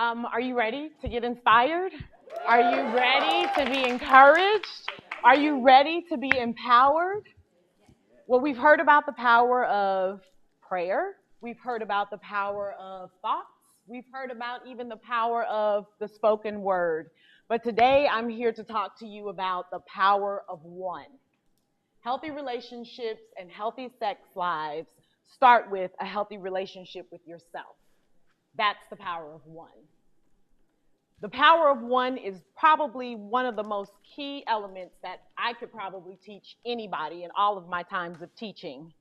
Are you ready to get inspired? Are you ready to be encouraged? Are you ready to be empowered? Well, we've heard about the power of prayer. We've heard about the power of thoughts. We've heard about even the power of the spoken word. But today I'm here to talk to you about the power of one. Healthy relationships and healthy sex lives start with a healthy relationship with yourself. That's the power of one. The power of one is probably one of the most key elements that I could probably teach anybody in all of my times of teaching.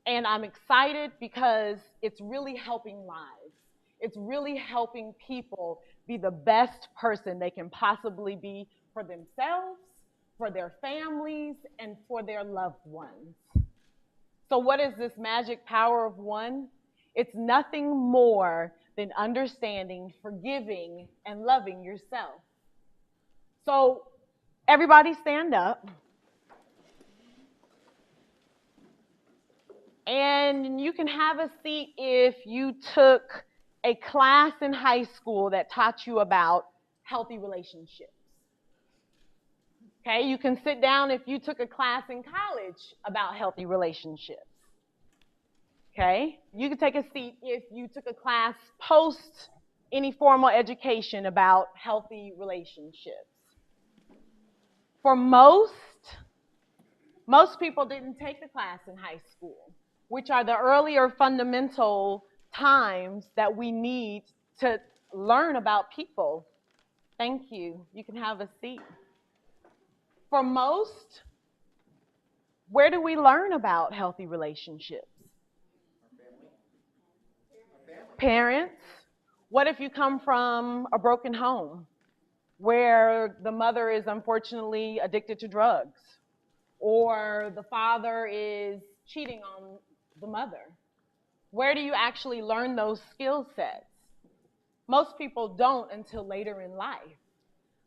And I'm excited because it's really helping lives. It's really helping people be the best person they can possibly be for themselves, for their families, and for their loved ones. So, what is this magic power of one? It's nothing more than understanding, forgiving, and loving yourself. So, everybody stand up. And you can have a seat if you took a class in high school that taught you about healthy relationships. Okay, you can sit down if you took a class in college about healthy relationships. Okay, you can take a seat if you took a class post any formal education about healthy relationships. For most people didn't take the class in high school, which are the earlier fundamental times that we need to learn about people. Thank you. You can have a seat. For most, where do we learn about healthy relationships? Parents. What if you come from a broken home where the mother is unfortunately addicted to drugs or the father is cheating on the mother? Where do you actually learn those skill sets? Most people don't until later in life.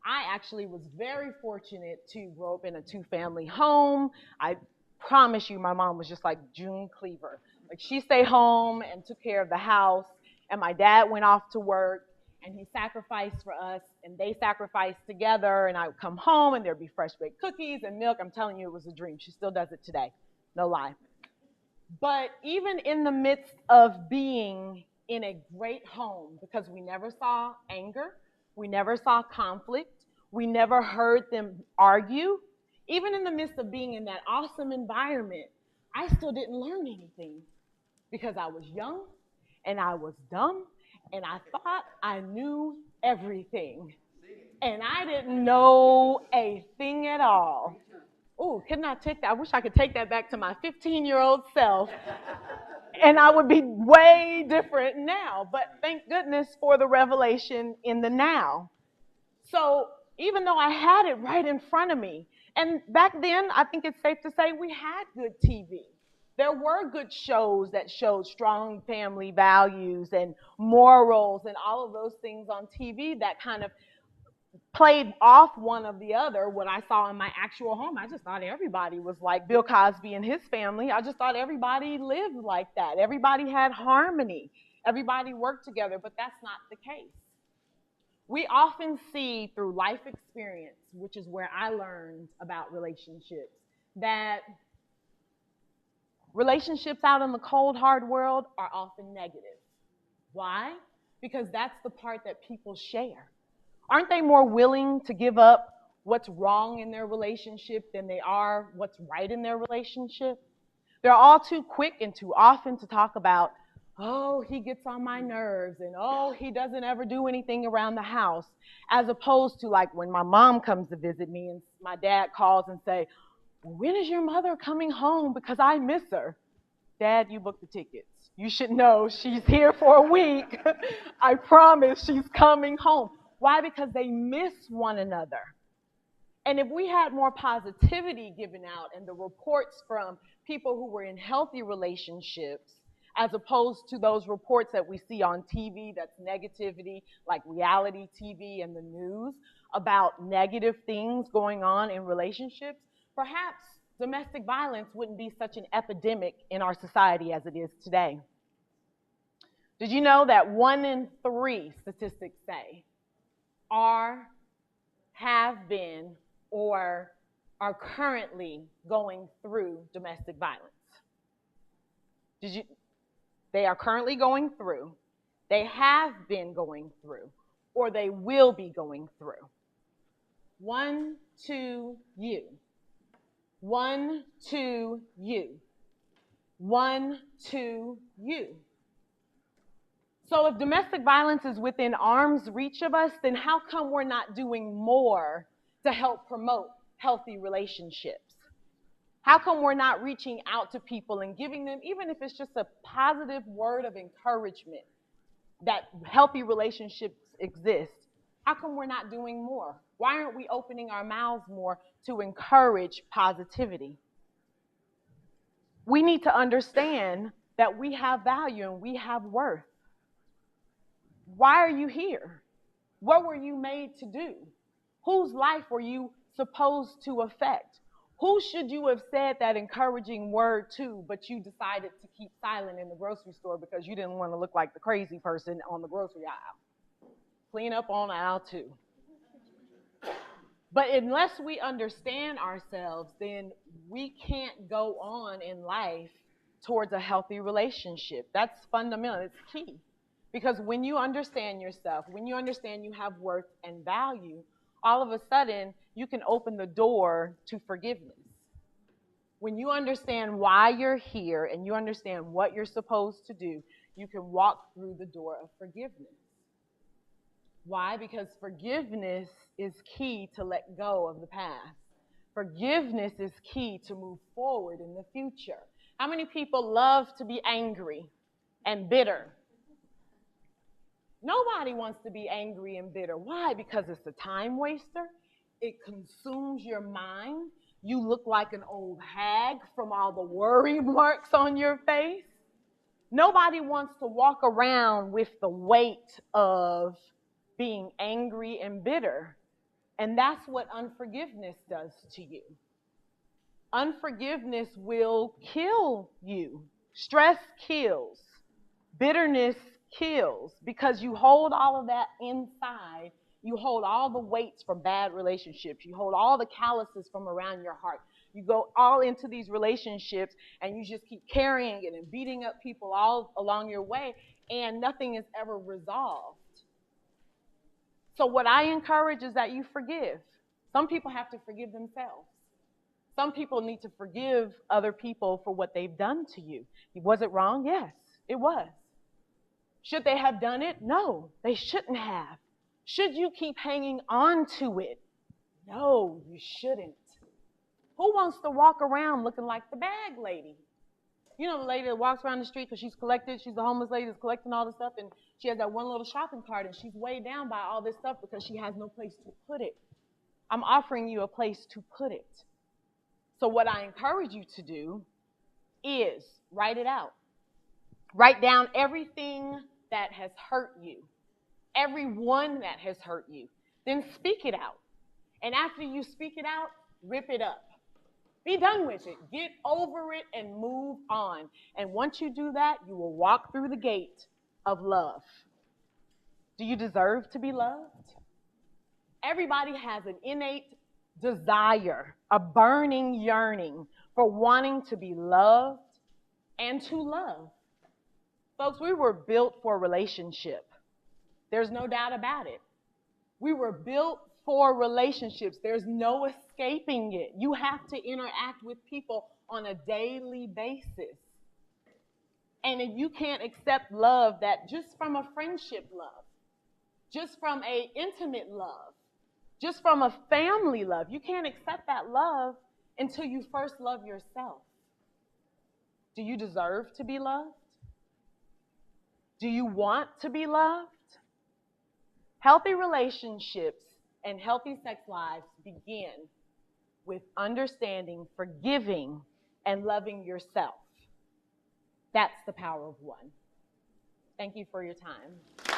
I actually was very fortunate to grow up in a two-family home. I promise you, my mom was just like June Cleaver. Like, she stayed home and took care of the house, and my dad went off to work, and he sacrificed for us, and they sacrificed together, and I would come home, and there'd be fresh baked cookies and milk. I'm telling you, it was a dream. She still does it today. No lie. But even in the midst of being in a great home, because we never saw anger, we never saw conflict, we never heard them argue, even in the midst of being in that awesome environment, I still didn't learn anything because I was young and I was dumb and I thought I knew everything. And I didn't know a thing at all. Oh, couldn't I take that? I wish I could take that back to my 15-year-old self, and I would be way different now. But thank goodness for the revelation in the now. So even though I had it right in front of me, and back then, I think it's safe to say we had good TV. There were good shows that showed strong family values and morals and all of those things on TV that kind of played off one of the other. What I saw in my actual home, I just thought everybody was like Bill Cosby and his family. I just thought everybody lived like that. Everybody had harmony. Everybody worked together, but that's not the case. We often see through life experience, which is where I learned about relationships, that relationships out in the cold, hard world are often negative. Why? Because that's the part that people share. Aren't they more willing to give up what's wrong in their relationship than they are what's right in their relationship? They're all too quick and too often to talk about, oh, he gets on my nerves, and oh, he doesn't ever do anything around the house, as opposed to like when my mom comes to visit me and my dad calls and say, when is your mother coming home because I miss her? Dad, you booked the tickets. You should know she's here for a week. I promise she's coming home. Why? Because they miss one another. And if we had more positivity given out and the reports from people who were in healthy relationships, as opposed to those reports that we see on TV that's negativity, like reality TV and the news, about negative things going on in relationships, perhaps domestic violence wouldn't be such an epidemic in our society as it is today. Did you know that 1 in 3 statistics say are, have been, or are currently going through domestic violence? They are currently going through, they have been going through, or they will be going through. 1, 2, you. 1, 2, you. 1, 2, you. So if domestic violence is within arm's reach of us, then how come we're not doing more to help promote healthy relationships? How come we're not reaching out to people and giving them, even if it's just a positive word of encouragement, that healthy relationships exist? How come we're not doing more? Why aren't we opening our mouths more to encourage positivity? We need to understand that we have value and we have worth. Why are you here? What were you made to do? Whose life were you supposed to affect? Who should you have said that encouraging word to, but you decided to keep silent in the grocery store because you didn't want to look like the crazy person on the grocery aisle? Clean up on aisle 2. But unless we understand ourselves, then we can't go on in life towards a healthy relationship. That's fundamental. It's key. Because when you understand yourself, when you understand you have worth and value, all of a sudden you can open the door to forgiveness. When you understand why you're here and you understand what you're supposed to do, you can walk through the door of forgiveness. Why? Because forgiveness is key to let go of the past. Forgiveness is key to move forward in the future. How many people love to be angry and bitter? Nobody wants to be angry and bitter. Why? Because it's a time waster. It consumes your mind. You look like an old hag from all the worry marks on your face. Nobody wants to walk around with the weight of being angry and bitter. And that's what unforgiveness does to you. Unforgiveness will kill you. Stress kills. Bitterness kills, because you hold all of that inside. You hold all the weights from bad relationships. You hold all the calluses from around your heart. You go all into these relationships and you just keep carrying it and beating up people all along your way, and nothing is ever resolved. So what I encourage is that you forgive. Some people have to forgive themselves. Some people need to forgive other people for what they've done to you. Was it wrong? Yes, it was. Should they have done it? No, they shouldn't have. Should you keep hanging on to it? No, you shouldn't. Who wants to walk around looking like the bag lady? You know, the lady that walks around the street because she's the homeless lady that's collecting all the stuff, and she has that one little shopping cart, and she's weighed down by all this stuff because she has no place to put it. I'm offering you a place to put it. So what I encourage you to do is write it out. Write down everything that has hurt you, everyone that has hurt you. Then speak it out. And after you speak it out, rip it up. Be done with it. Get over it and move on. And once you do that, you will walk through the gate of love. Do you deserve to be loved? Everybody has an innate desire, a burning yearning for wanting to be loved and to love. Folks, we were built for a relationship. There's no doubt about it. We were built for relationships. There's no escaping it. You have to interact with people on a daily basis. And if you can't accept love that just from a friendship love, just from an intimate love, just from a family love, you can't accept that love until you first love yourself. Do you deserve to be loved? Do you want to be loved? Healthy relationships and healthy sex lives begin with understanding, forgiving, and loving yourself. That's the power of one. Thank you for your time.